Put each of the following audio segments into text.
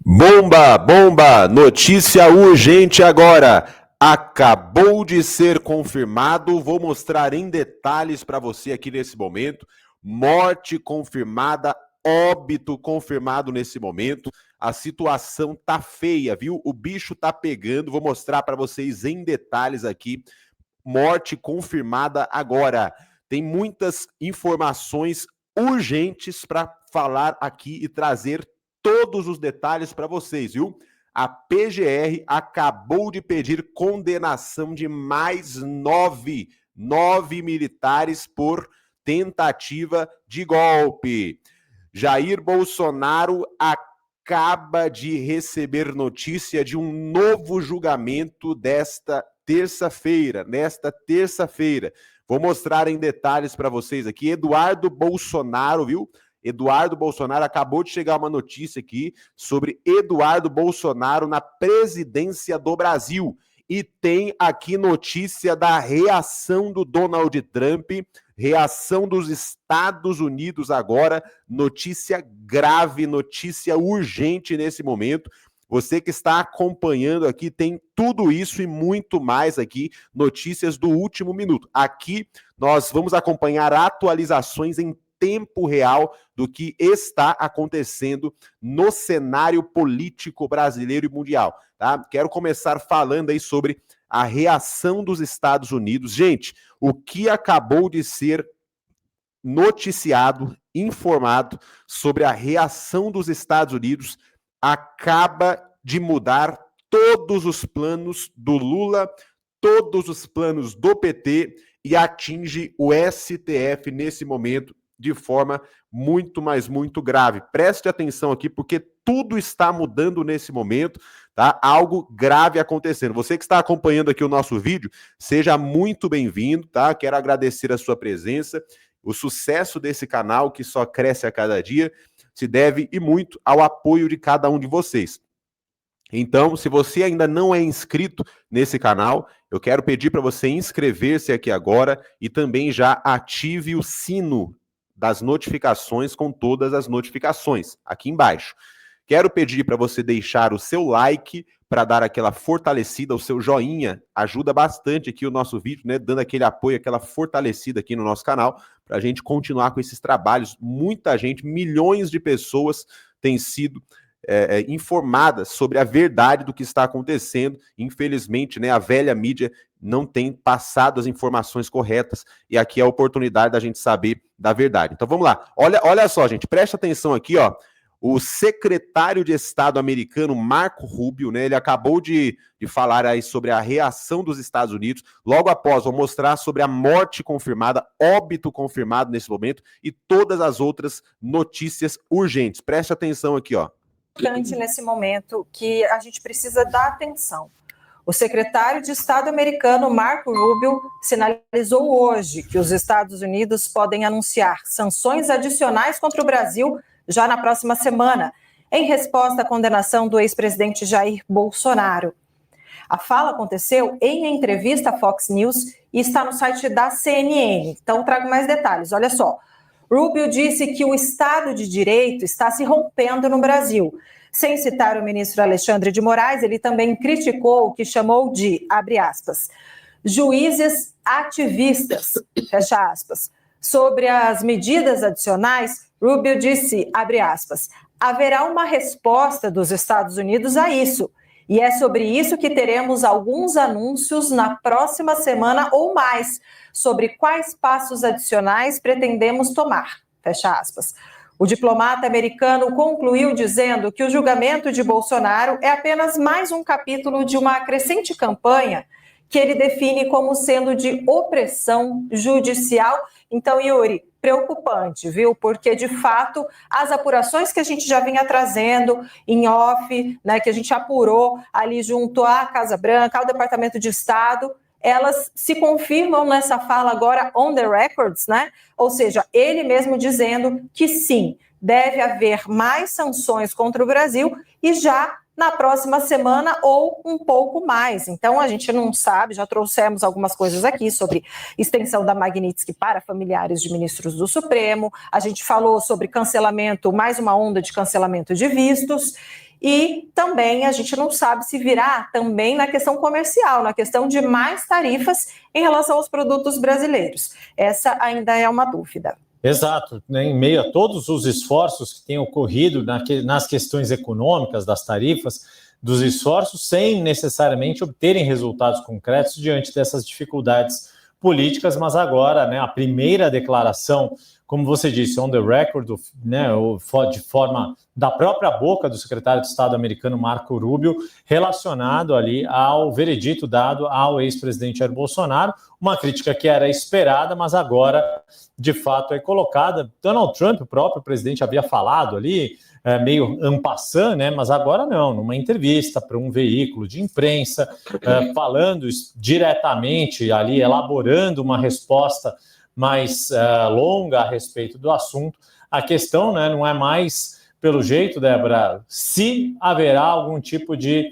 Bomba, bomba, notícia urgente agora. Acabou de ser confirmado, vou mostrar em detalhes para você aqui nesse momento. Morte confirmada, óbito confirmado nesse momento. A situação tá feia, viu? O bicho tá pegando, vou mostrar para vocês em detalhes aqui. Morte confirmada agora. Tem muitas informações urgentes para falar aqui e trazer todos os detalhes para vocês, viu? A PGR acabou de pedir condenação de mais nove militares por tentativa de golpe. Jair Bolsonaro acaba de receber notícia de um novo julgamento nesta terça-feira. Vou mostrar em detalhes para vocês aqui. Eduardo Bolsonaro, viu? Eduardo Bolsonaro, acabou de chegar uma notícia aqui sobre Eduardo Bolsonaro na presidência do Brasil. E tem aqui notícia da reação do Donald Trump, reação dos Estados Unidos agora, notícia grave, notícia urgente nesse momento. Você que está acompanhando aqui tem tudo isso e muito mais aqui, notícias do último minuto. Aqui nós vamos acompanhar atualizações em tempo real do que está acontecendo no cenário político brasileiro e mundial, tá? Quero começar falando aí sobre a reação dos Estados Unidos. Gente, o que acabou de ser noticiado, informado sobre a reação dos Estados Unidos acaba de mudar todos os planos do Lula, todos os planos do PT e atinge o STF nesse momento de forma muito, mas muito grave. Preste atenção aqui, porque tudo está mudando nesse momento, tá? Algo grave acontecendo. Você que está acompanhando aqui o nosso vídeo, seja muito bem-vindo, tá? Quero agradecer a sua presença. O sucesso desse canal, que só cresce a cada dia, se deve e muito ao apoio de cada um de vocês. Então, se você ainda não é inscrito nesse canal, eu quero pedir para você inscrever-se aqui agora e também já ative o sino das notificações com todas as notificações aqui embaixo. Quero pedir para você deixar o seu like para dar aquela fortalecida, o seu joinha, ajuda bastante aqui o nosso vídeo, né? Dando aquele apoio, aquela fortalecida aqui no nosso canal, para a gente continuar com esses trabalhos. Muita gente, milhões de pessoas têm sido informadas sobre a verdade do que está acontecendo. Infelizmente, né, a velha mídia não tem passado as informações corretas e aqui é a oportunidade da gente saber da verdade. Então vamos lá. Olha só, gente, presta atenção aqui, ó. O secretário de Estado americano, Marco Rubio, né, ele acabou de falar aí sobre a reação dos Estados Unidos. Logo após, vou mostrar sobre a morte confirmada, óbito confirmado nesse momento e todas as outras notícias urgentes. Preste atenção aqui, ó. Nesse momento que a gente precisa dar atenção. O secretário de Estado americano, Marco Rubio, sinalizou hoje que os Estados Unidos podem anunciar sanções adicionais contra o Brasil já na próxima semana, em resposta à condenação do ex-presidente Jair Bolsonaro. A fala aconteceu em entrevista à Fox News e está no site da CNN. Então, trago mais detalhes. Olha só. Rubio disse que o Estado de Direito está se rompendo no Brasil. Sem citar o ministro Alexandre de Moraes, ele também criticou o que chamou de, abre aspas, juízes ativistas, fecha aspas. Sobre as medidas adicionais, Rubio disse, abre aspas, haverá uma resposta dos Estados Unidos a isso. E é sobre isso que teremos alguns anúncios na próxima semana ou mais, sobre quais passos adicionais pretendemos tomar, fecha aspas. O diplomata americano concluiu dizendo que o julgamento de Bolsonaro é apenas mais um capítulo de uma crescente campanha que ele define como sendo de opressão judicial. Então, Yuri, preocupante, viu? Porque, de fato, as apurações que a gente já vinha trazendo em off, né, que a gente apurou ali junto à Casa Branca, ao Departamento de Estado, elas se confirmam nessa fala agora on the records, né? Ou seja, ele mesmo dizendo que sim, deve haver mais sanções contra o Brasil e já na próxima semana ou um pouco mais. Então, a gente não sabe, já trouxemos algumas coisas aqui sobre extensão da Magnitsky para familiares de ministros do Supremo, a gente falou sobre cancelamento, mais uma onda de cancelamento de vistos, E também a gente não sabe se virá também na questão comercial, na questão de mais tarifas em relação aos produtos brasileiros. Essa ainda é uma dúvida. Exato, né? Em meio a todos os esforços que têm ocorrido nas questões econômicas, das tarifas, dos esforços, sem necessariamente obterem resultados concretos diante dessas dificuldades políticas, mas agora, né, a primeira declaração, como você disse, on the record, né, de forma da própria boca do secretário de Estado americano Marco Rubio, relacionado ali ao veredito dado ao ex-presidente Jair Bolsonaro, uma crítica que era esperada, mas agora, de fato, é colocada. Donald Trump, o próprio presidente, havia falado ali, meio en passant, né, mas agora não, numa entrevista para um veículo de imprensa, falando diretamente ali, elaborando uma resposta mais longa a respeito do assunto. A questão, né, não é mais, pelo jeito, Débora, se haverá algum tipo de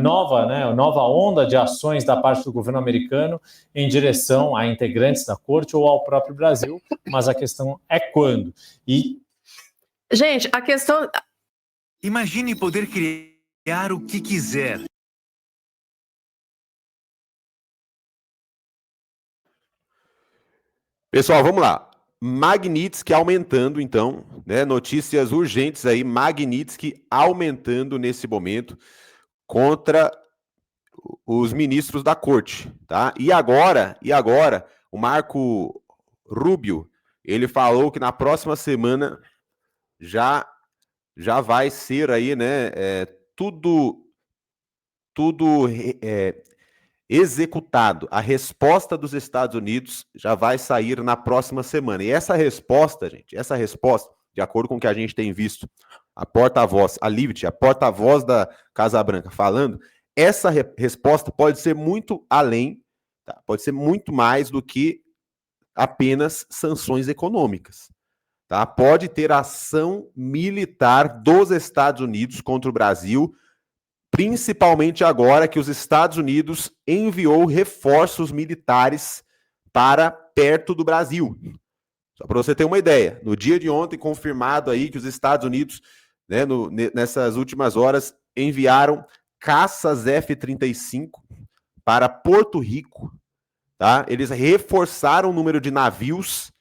nova onda de ações da parte do governo americano em direção a integrantes da corte ou ao próprio Brasil, mas a questão é quando. E gente, a questão... Imagine poder criar o que quiser. Pessoal, vamos lá. Magnitsky aumentando, então, né? Notícias urgentes aí, Magnitsky aumentando nesse momento contra os ministros da corte, tá? E agora, o Marco Rubio, ele falou que na próxima semana já vai ser aí, né, tudo executado. A resposta dos Estados Unidos já vai sair na próxima semana. E essa resposta, gente, de acordo com o que a gente tem visto, a porta-voz, a Livit, a porta-voz da Casa Branca falando, essa resposta pode ser muito além, tá? Pode ser muito mais do que apenas sanções econômicas. Tá? Pode ter ação militar dos Estados Unidos contra o Brasil, principalmente agora que os Estados Unidos enviou reforços militares para perto do Brasil. Só para você ter uma ideia, no dia de ontem, confirmado aí que os Estados Unidos, né, nessas últimas horas, enviaram caças F-35 para Porto Rico. Tá? Eles reforçaram o número de navios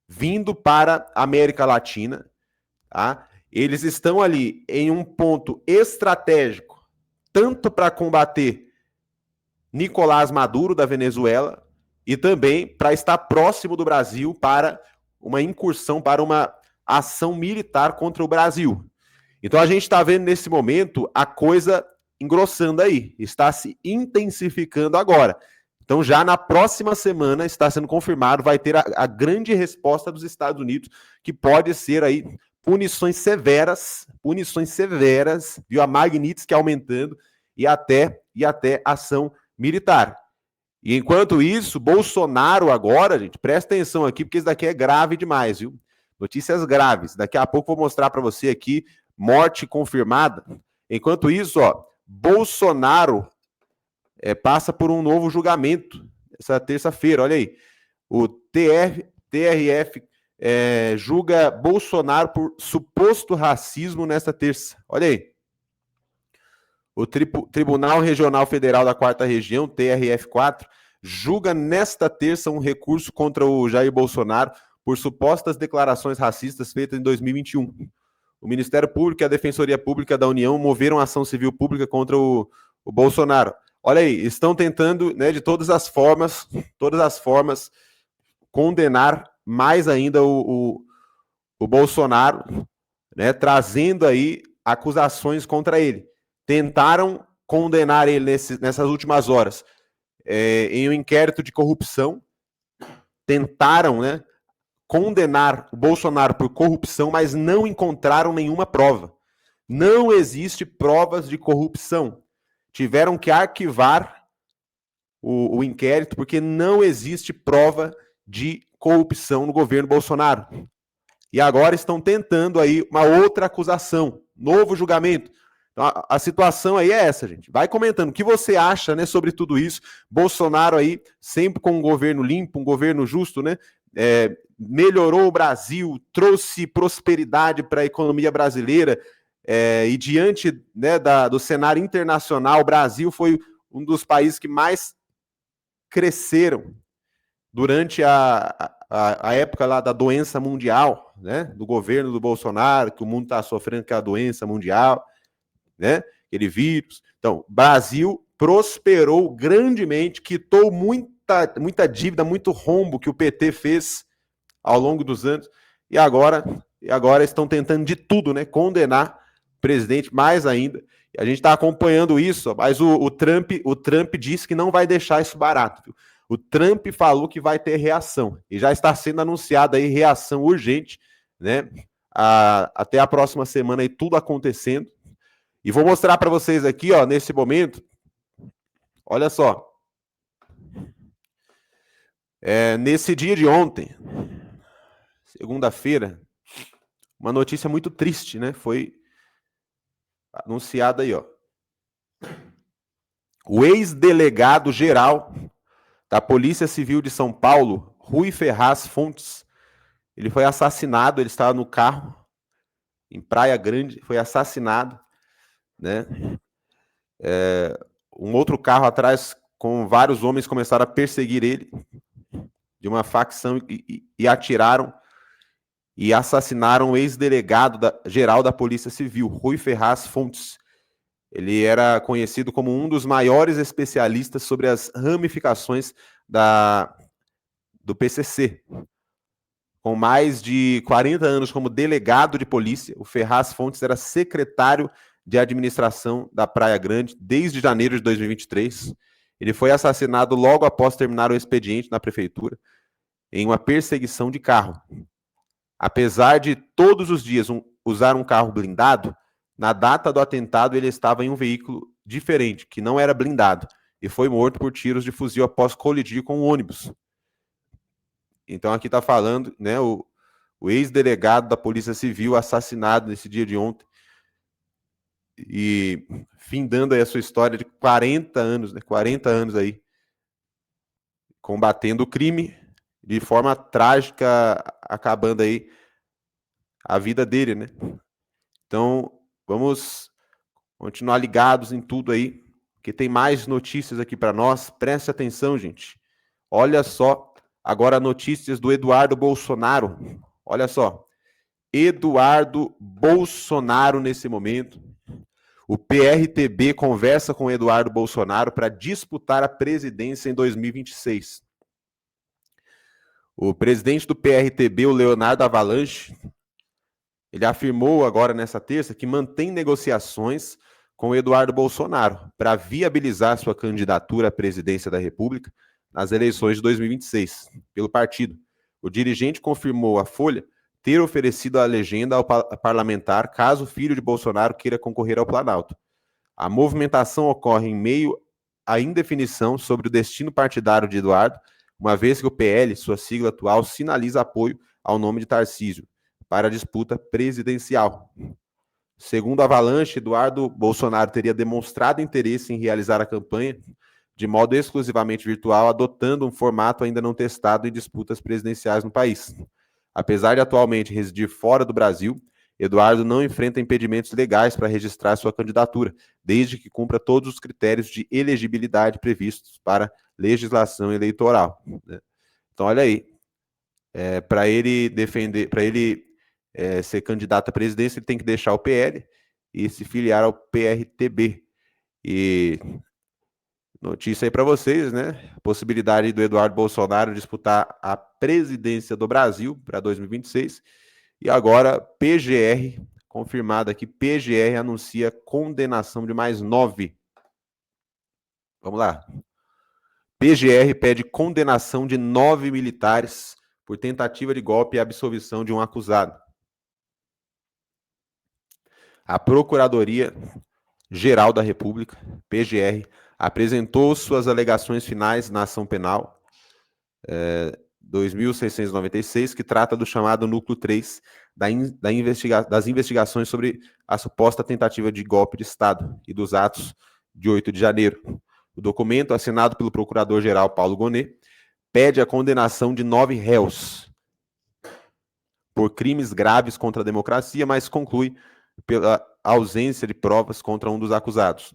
vindo para a América Latina. Tá? Eles estão ali em um ponto estratégico, tanto para combater Nicolás Maduro, da Venezuela, e também para estar próximo do Brasil para uma incursão, para uma ação militar contra o Brasil. Então a gente está vendo nesse momento a coisa engrossando aí, está se intensificando agora. Então já na próxima semana está sendo confirmado, vai ter a grande resposta dos Estados Unidos, que pode ser aí punições severas, viu, a Magnitsky aumentando e até ação militar. E enquanto isso, Bolsonaro agora, gente, presta atenção aqui, porque isso daqui é grave demais, viu? Notícias graves. Daqui a pouco vou mostrar para você aqui, morte confirmada. Enquanto isso, ó, Bolsonaro passa por um novo julgamento essa terça-feira, olha aí. O TRF julga Bolsonaro por suposto racismo nesta terça. Olha aí. O Tribunal Regional Federal da 4ª Região, TRF4, julga nesta terça um recurso contra o Jair Bolsonaro por supostas declarações racistas feitas em 2021. O Ministério Público e a Defensoria Pública da União moveram ação civil pública contra o Bolsonaro. Olha aí, estão tentando, né, de todas as formas, condenar mais ainda o Bolsonaro, né, trazendo aí acusações contra ele. Tentaram condenar ele nessas últimas horas em um inquérito de corrupção. Tentaram, né, condenar o Bolsonaro por corrupção, mas não encontraram nenhuma prova. Não existe provas de corrupção. Tiveram que arquivar o inquérito porque não existe prova de corrupção no governo Bolsonaro. E agora estão tentando aí uma outra acusação, novo julgamento. Então, a situação aí é essa, gente. Vai comentando o que você acha, né, sobre tudo isso. Bolsonaro aí, sempre com um governo limpo, um governo justo, né? Melhorou o Brasil, trouxe prosperidade para a economia brasileira, e diante, né, do cenário internacional, o Brasil foi um dos países que mais cresceram durante a época lá da doença mundial, né, do governo do Bolsonaro, que o mundo está sofrendo com a doença mundial, né, aquele vírus. Então, Brasil prosperou grandemente, quitou muita dívida, muito rombo que o PT fez ao longo dos anos, e agora estão tentando de tudo, né, condenar o presidente mais ainda. A gente está acompanhando isso, mas o Trump disse que não vai deixar isso barato, viu? O Trump falou que vai ter reação, e já está sendo anunciada aí reação urgente, né? Até a próxima semana aí, tudo acontecendo. E vou mostrar para vocês aqui, ó, nesse momento, olha só. Nesse dia de ontem, segunda-feira, uma notícia muito triste, né? Foi anunciada aí, ó. O ex-delegado geral da Polícia Civil de São Paulo, Rui Ferraz Fontes, ele foi assassinado, ele estava no carro em Praia Grande, foi assassinado, né? Um outro carro atrás, com vários homens, começaram a perseguir ele, de uma facção, e atiraram e assassinaram o ex-delegado geral da Polícia Civil, Rui Ferraz Fontes. Ele era conhecido como um dos maiores especialistas sobre as ramificações do PCC. Com mais de 40 anos como delegado de polícia, o Ferraz Fontes era secretário de administração da Praia Grande desde janeiro de 2023. Ele foi assassinado logo após terminar o expediente na prefeitura, em uma perseguição de carro. Apesar de todos os dias usar um carro blindado, na data do atentado ele estava em um veículo diferente, que não era blindado, e foi morto por tiros de fuzil após colidir com um ônibus. Então aqui está falando, né, o ex-delegado da Polícia Civil assassinado nesse dia de ontem, e findando aí a sua história de 40 anos, né, 40 anos aí, combatendo o crime de forma trágica, acabando aí a vida dele, né? Então, vamos continuar ligados em tudo aí, que tem mais notícias aqui para nós. Preste atenção, gente. Olha só, agora notícias do Eduardo Bolsonaro. Olha só. Eduardo Bolsonaro nesse momento. O PRTB conversa com Eduardo Bolsonaro para disputar a presidência em 2026. O presidente do PRTB, o Leonardo Avalanche, ele afirmou agora nessa terça que mantém negociações com Eduardo Bolsonaro para viabilizar sua candidatura à presidência da República nas eleições de 2026 pelo partido. O dirigente confirmou à Folha ter oferecido a legenda ao parlamentar caso o filho de Bolsonaro queira concorrer ao Planalto. A movimentação ocorre em meio à indefinição sobre o destino partidário de Eduardo, uma vez que o PL, sua sigla atual, sinaliza apoio ao nome de Tarcísio para a disputa presidencial. Segundo a Avalanche, Eduardo Bolsonaro teria demonstrado interesse em realizar a campanha de modo exclusivamente virtual, adotando um formato ainda não testado em disputas presidenciais no país. Apesar de atualmente residir fora do Brasil, Eduardo não enfrenta impedimentos legais para registrar sua candidatura, desde que cumpra todos os critérios de elegibilidade previstos para legislação eleitoral. Então, olha aí, para ele ser candidato à presidência, ele tem que deixar o PL e se filiar ao PRTB. E notícia aí para vocês, né? A possibilidade do Eduardo Bolsonaro disputar a presidência do Brasil para 2026. E agora, PGR, confirmado aqui, PGR anuncia condenação de mais 9. Vamos lá. PGR pede condenação de 9 militares por tentativa de golpe e absolvição de um acusado. A Procuradoria-Geral da República, PGR, apresentou suas alegações finais na ação penal 2696, que trata do chamado Núcleo 3 das investigações sobre a suposta tentativa de golpe de Estado e dos atos de 8 de janeiro. O documento, assinado pelo Procurador-Geral Paulo Gonet, pede a condenação de 9 réus por crimes graves contra a democracia, mas conclui ausência de provas contra um dos acusados.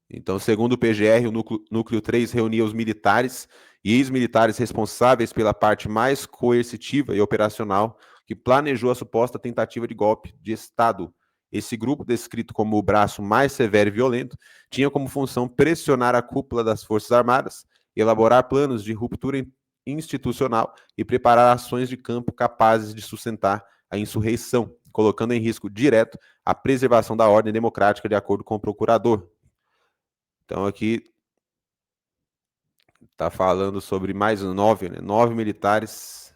Então, segundo o PGR, o núcleo 3 reunia os militares e ex-militares responsáveis pela parte mais coercitiva e operacional que planejou a suposta tentativa de golpe de Estado. Esse grupo, descrito como o braço mais severo e violento, tinha como função pressionar a cúpula das Forças Armadas, elaborar planos de ruptura institucional e preparar ações de campo capazes de sustentar a insurreição, colocando em risco direto a preservação da ordem democrática, de acordo com o procurador. Então, aqui está falando sobre mais 9 militares,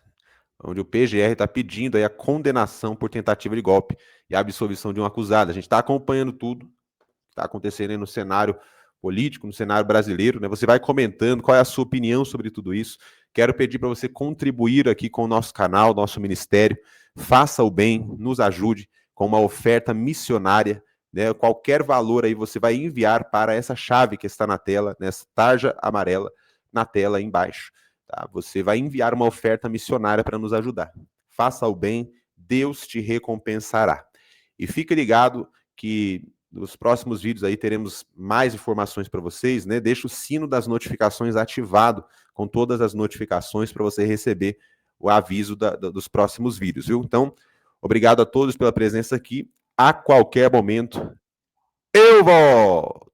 onde o PGR está pedindo aí a condenação por tentativa de golpe e a absolvição de um acusado. A gente está acompanhando tudo que está acontecendo aí no cenário político, no cenário brasileiro, né? Você vai comentando qual é a sua opinião sobre tudo isso. Quero pedir para você contribuir aqui com o nosso canal, nosso ministério. Faça o bem, nos ajude com uma oferta missionária, né? Qualquer valor aí você vai enviar para essa chave que está na tela, nessa tarja amarela na tela aí embaixo. Tá? Você vai enviar uma oferta missionária para nos ajudar. Faça o bem, Deus te recompensará. E fique ligado que nos próximos vídeos aí teremos mais informações para vocês, né? Deixa o sino das notificações ativado com todas as notificações para você receber o aviso dos próximos vídeos, viu? Então, obrigado a todos pela presença aqui. A qualquer momento, eu vou!